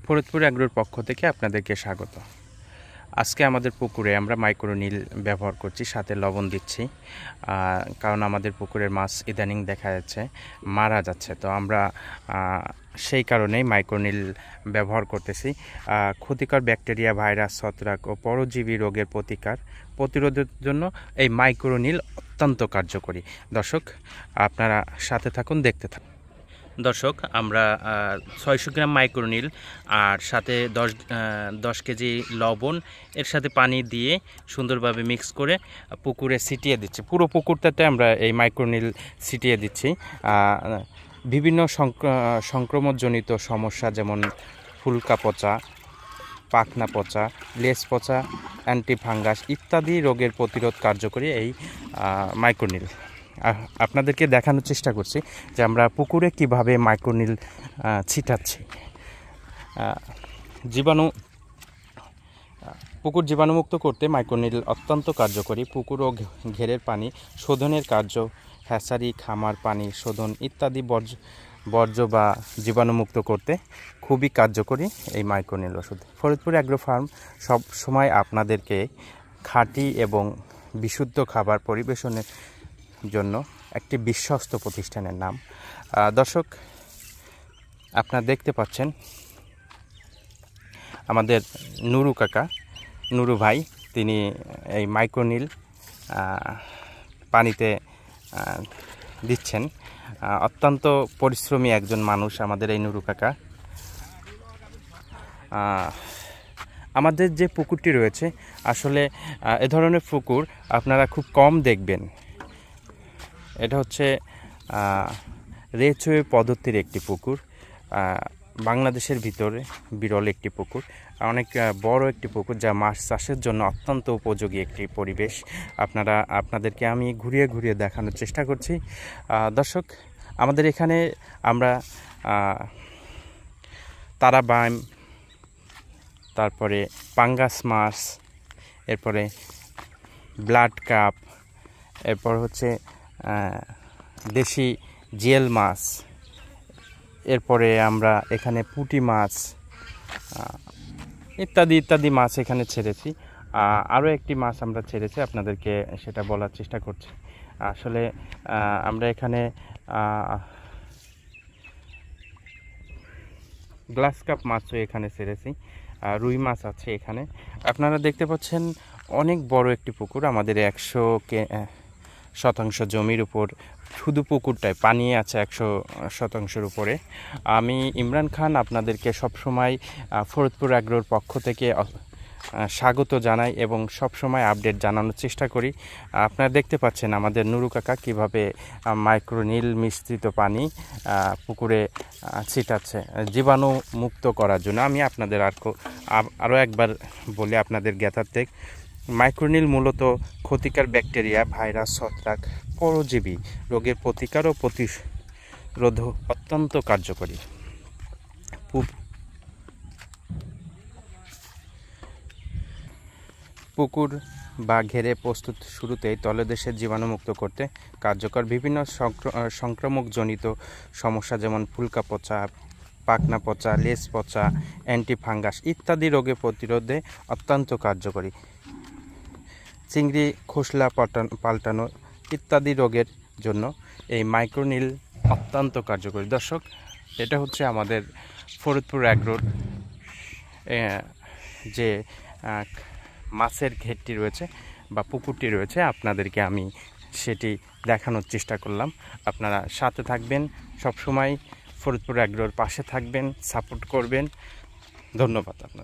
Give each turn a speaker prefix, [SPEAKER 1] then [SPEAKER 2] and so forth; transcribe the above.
[SPEAKER 1] ফরিদপুর অ্যাগ্রোর পক্ষ থেকে আপনাদেরকে স্বাগত। আজকে আমাদের পুকুরে আমরা মাইক্রোনিল ব্যবহার করছি, সাথে লবণ দিচ্ছি, কারণ আমাদের পুকুরের মাছ ইদানিং দেখা যাচ্ছে মারা যাচ্ছে। তো আমরা সেই কারণেই মাইক্রোনিল ব্যবহার করতেছি। ক্ষতিকর ব্যাকটেরিয়া, ভাইরাস, ছত্রাক ও পরজীবী রোগের প্রতিরোধের জন্য এই মাইক্রোনিল অত্যন্ত কার্যকরী। দর্শক, আপনারা সাথে থাকুন, দেখতে থাকুন। দর্শক, আমরা 600 গ্রাম মাইক্রোনিল আর সাথে 10 কেজি লবণ এর সাথে পানি দিয়ে সুন্দরভাবে মিক্স করে পুকুরে ছিটিয়ে দিচ্ছি। পুরো পুকুরটাতে আমরা এই মাইক্রোনিল ছিটিয়ে দিচ্ছি। বিভিন্ন সংক্রমণজনিত সমস্যা যেমন ফুলকা পচা, পাখনা পচা, লেজ পচা, অ্যান্টিফাঙ্গাস ইত্যাদি রোগের প্রতিরোধ কার্যকরী এই মাইক্রোনিল। আপনাদেরকে দেখানোর চেষ্টা করছি যে আমরা পুকুরে কিভাবে মাইক্রোনিল ছিটাচ্ছি। পুকুর জীবাণুমুক্ত করতে মাইক্রোনিল অত্যন্ত কার্যকরী। পুকুর ও ঘেরের পানি শোধনের কার্য, হ্যাচারি, খামার পানি শোধন ইত্যাদি বর্জ্য বা জীবাণুমুক্ত করতে খুবই কার্যকরী এই মাইক্রোনিল ওষুধ। ফরিদপুর অ্যাগ্রো ফার্ম সব সময় আপনাদেরকে খাঁটি এবং বিশুদ্ধ খাবার পরিবেশনের জন্য একটি বিশ্বস্ত প্রতিষ্ঠানের নাম। দর্শক, আপনারা দেখতে পাচ্ছেন আমাদের নুরু ভাই, তিনি এই মাইক্রোনিল পানিতে দিচ্ছেন। অত্যন্ত পরিশ্রমী একজন মানুষ আমাদের এই নুরু কাকা। আমাদের যে পুকুরটি রয়েছে, আসলে এ ধরনের পুকুর আপনারা খুব কম দেখবেন। এটা হচ্ছে রেচওয়ে পদ্ধতির একটি পুকুর, বাংলাদেশের ভিতরে বিরল একটি পুকুর, অনেক বড় একটি পুকুর, যা মাছ চাষের জন্য অত্যন্ত উপযোগী একটি পরিবেশ। আপনাদেরকে আমি ঘুরিয়ে ঘুরিয়ে দেখানোর চেষ্টা করছি। দর্শক, আমাদের এখানে আমরা তারাবাইম, তারপরে পাঙ্গাস মাছ, এরপরে ব্লাড কাপ, এরপর হচ্ছে দেশি জিয়েল মাছ, এরপরে আমরা এখানে পুঁটি মাছ ইত্যাদি মাছ এখানে ছেড়েছি। আরও একটি মাছ আমরা ছেড়েছি, আপনাদেরকে সেটা বলার চেষ্টা করছি। আসলে আমরা এখানে গ্লাস কাপ মাছও এখানে ছেড়েছি, রুই মাছ আছে এখানে। আপনারা দেখতে পাচ্ছেন অনেক বড় একটি পুকুর। আমাদের 100% জমির উপর শুধু পুকুরটায় পানি আছে 100%-এর উপরে। আমি ইমরান খান আপনাদেরকে সবসময় ফরিদপুর অ্যাগ্রোর পক্ষ থেকে স্বাগত জানাই এবং সবসময় আপডেট জানানোর চেষ্টা করি। আপনারা দেখতে পাচ্ছেন আমাদের নুরু কাকা কীভাবে মাইক্রোনিল মিশ্রিত পানি পুকুরে ছিটাচ্ছে জীবাণু মুক্ত করার জন্য। আমি আপনাদের আরও একবার বলি আপনাদের জ্ঞাতার্থে, মাইক্রোনিল মূলত ক্ষতিকর ব্যাকটেরিয়া, ভাইরাস, ছত্রাক, পরজীবী রোগের প্রতিকার ও প্রতিরোধ অত্যন্ত কার্যকরী। পুকুর বা ঘেরে প্রস্তুত শুরুতেই তলদেশের জীবাণুমুক্ত করতে কার্যকর। বিভিন্ন সংক্রামকজনিত সমস্যা যেমন ফুলকা পচা, পাখনা পচা, লেজ পচা, অ্যান্টিফাঙ্গাস ইত্যাদি রোগের প্রতিরোধে অত্যন্ত কার্যকরী। চিংড়ি খোসলা পাল্টানো ইত্যাদি রোগের জন্য এই মাইক্রোনিল অত্যন্ত কার্যকরী। দর্শক, এটা হচ্ছে আমাদের ফরিদপুর অ্যাগ্রোর যে মাছের ঘেরটি রয়েছে বা পুকুরটি রয়েছে, আপনাদেরকে আমি সেটি দেখানোর চেষ্টা করলাম। আপনারা সাথে থাকবেন, সবসময় ফরিদপুর অ্যাগ্রোর পাশে থাকবেন, সাপোর্ট করবেন। ধন্যবাদ আপনাদের।